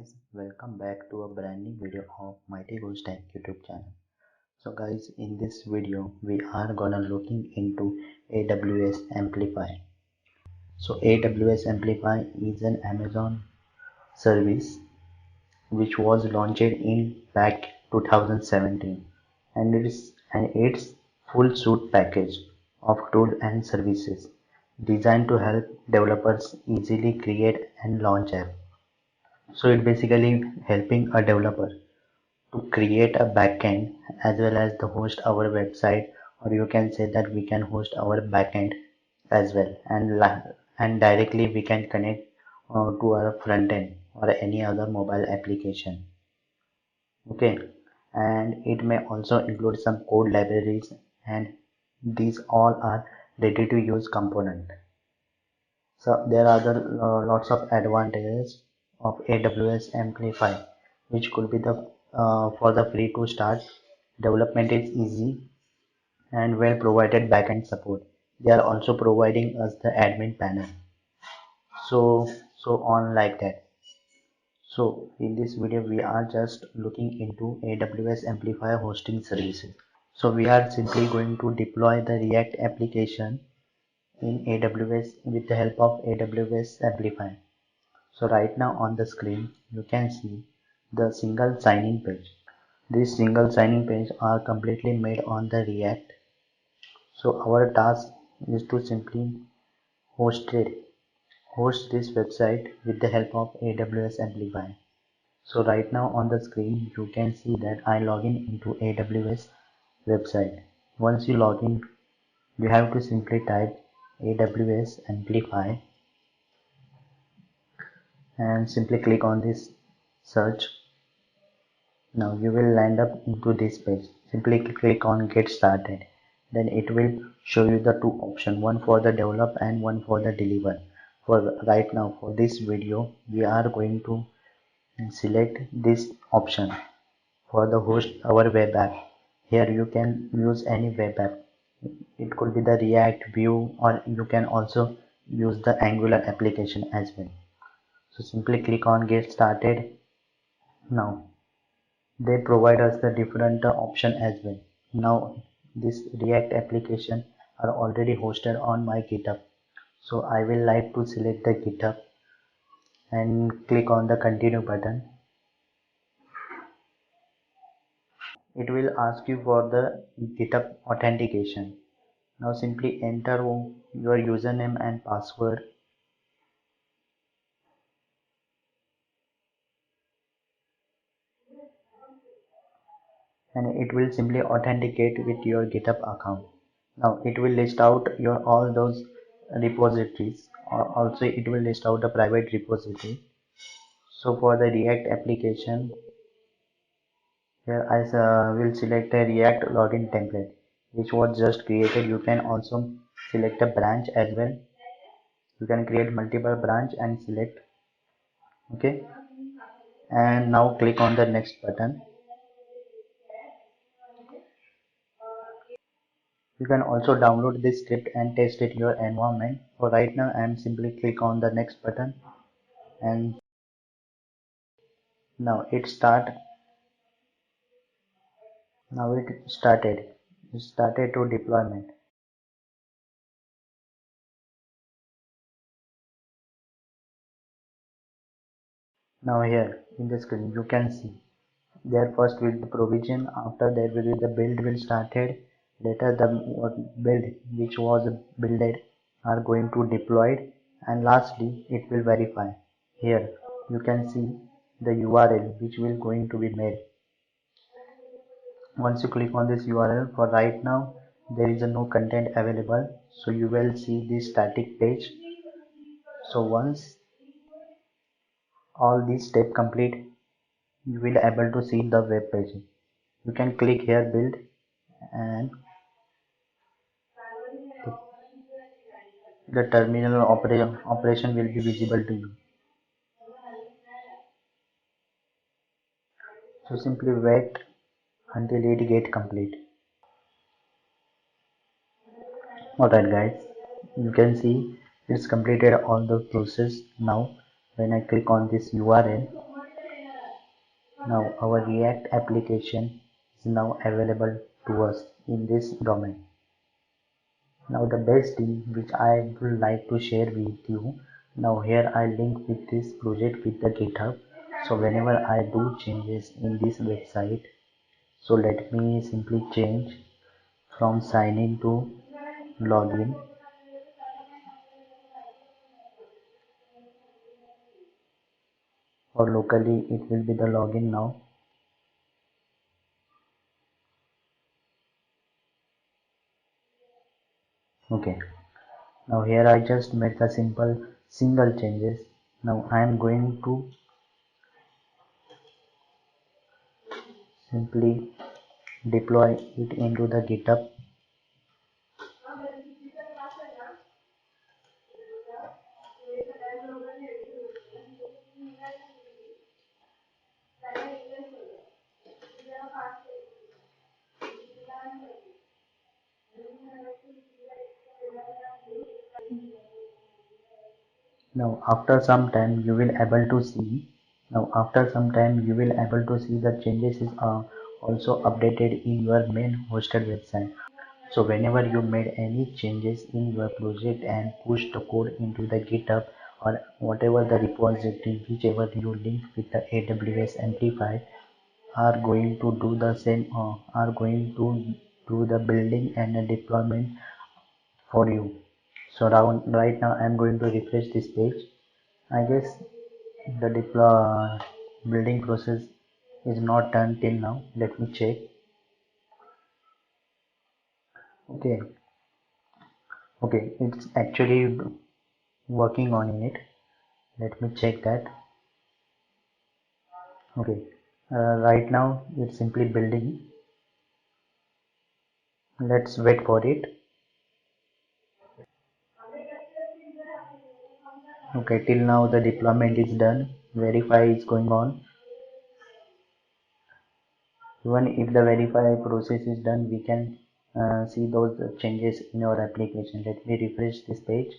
guys, welcome back to a brand new video of Mighty Ghost Tech YouTube channel. So guys, in this video we are gonna looking into AWS Amplify. So AWS Amplify is an Amazon service which was launched in back 2017, and its full suite package of tools and services designed to help developers easily create and launch apps. So it basically helping a developer to create a backend as well as the host our website, or you can say that we can host our backend as well, and directly we can connect to our front end or any other mobile application. Okay, and it may also include some code libraries, and these all are ready to use component. So there are the lots of advantages of AWS Amplify, which could be the for the free to start. Development is easy and well provided backend support. They are also providing us the admin panel. So on like that. So in this video we are just looking into AWS Amplify hosting services. So we are simply going to deploy the React application in AWS with the help of AWS Amplify. So right now on the screen you can see the single sign-in page. These single sign-in page are completely made on the React. So our task is to simply host this website with the help of AWS Amplify. So right now on the screen you can see that I log in into AWS website. Once you log in, you have to simply type AWS Amplify and simply click on this search. Now you will land up into this page. Simply click on get started. Then it will show you the two options, one for the develop and one for the deliver. For right now, for this video, we are going to select this option for the host our web app. Here you can use any web app. It could be the React, Vue, or you can also use the Angular application as well. So simply click on get started. Now they provide us the different option as well. Now this React application are already hosted on my GitHub, so I will like to select the GitHub and click on the continue button. It will ask you for the GitHub authentication. Now simply enter your username and password. And it will simply authenticate with your GitHub account. Now it will list out your all those repositories, or also it will list out the private repository. So for the React application, here I will select a React login template which was just created. You can also select a branch as well. You can create multiple branch and select. Okay, and now click on the next button. You can also download this script and test it in your environment. For right now I am simply click on the next button, and now it started to deployment. Now here in the screen you can see there first will be provision, after that will be the build will started, later the build which was builded are going to deployed, and lastly it will verify. Here you can see the URL which will going to be made. Once you click on this URL, for right now there is no content available, so you will see this static page. So once all these steps complete, you will able to see the web page. You can click here build, and the terminal operation will be visible to you. So simply wait until it get complete. Alright guys, you can see it's completed all the process. Now when I click on this URL, Now our React application is now available to us in this domain. Now the best thing which I would like to share with you, now here I link with this project with the GitHub. So whenever I do changes in this website, so let me simply change from sign in to login, or locally it will be the login now. Okay, now here I just made the simple single changes. Now I am going to simply deploy it into the GitHub. Now after some time you will able to see, the changes is also updated in your main hosted website. So whenever you made any changes in your project and push the code into the GitHub or whatever the repository whichever you link with the AWS Amplify, are going to do the same, are going to do the building and the deployment for you. So right now I'm going to refresh this page. I guess the building process is not done till now. Let me check. Okay, okay, it's actually working on it. Let me check that. Okay, right now it's simply building. Let's wait for it. Okay, till now the deployment is done. Verify is going on. Even if the verify process is done, we can see those changes in our application. Let me refresh this page.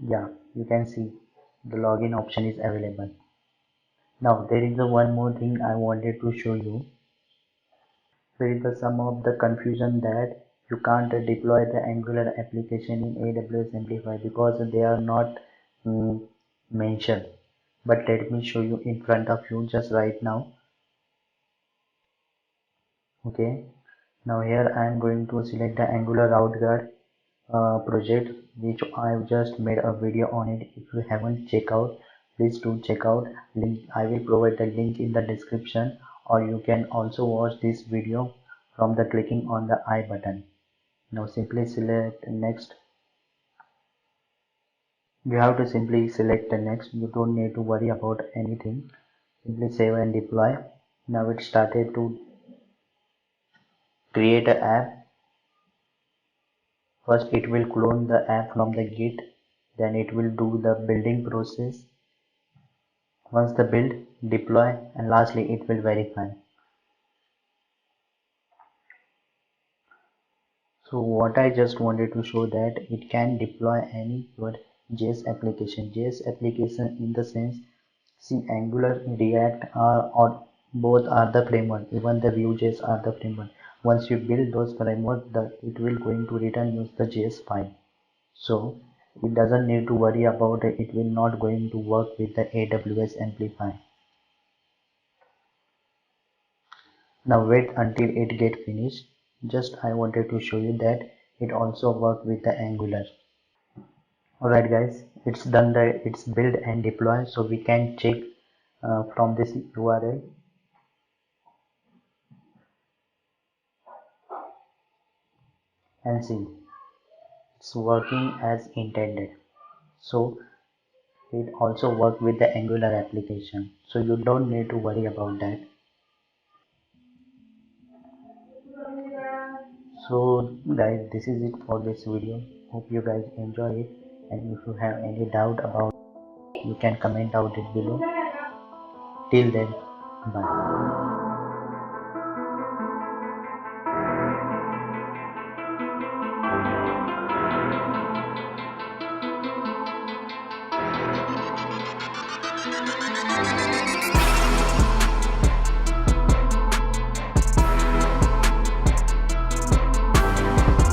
Yeah, you can see the login option is available. Now there is a one more thing I wanted to show you. There is some of the confusion that you can't deploy the Angular application in AWS Amplify because they are not mentioned. But let me show you in front of you just right now. Okay, now here I am going to select the Angular Route Guard project, which I've just made a video on it. If you haven't checked out, please do check out. Link, I will provide the link in the description, or you can also watch this video from the clicking on the I button. Now simply select next. You have to simply select the next. You don't need to worry about anything. Simply save and deploy. Now it started to create an app. First it will clone the app from the Git, then it will do the building process. Once the build, deploy, and lastly it will verify. So what I just wanted to show that it can deploy any your JS application. JS application in the sense, see, Angular, React are or both are the framework. Even the Vue.js are the framework. Once you build those framework, it will going to return use the JS file. So it doesn't need to worry about it. It will not going to work with the AWS Amplify. Now wait until it get finished. Just I wanted to show you that it also work with the Angular. Alright guys, it's done, it's build and deploy. So we can check from this URL. And see, it's working as intended. So it also work with the Angular application. So you don't need to worry about that. So guys, this is it for this video. Hope you guys enjoy it, and if you have any doubt about it, you can comment out it below. Till then, bye.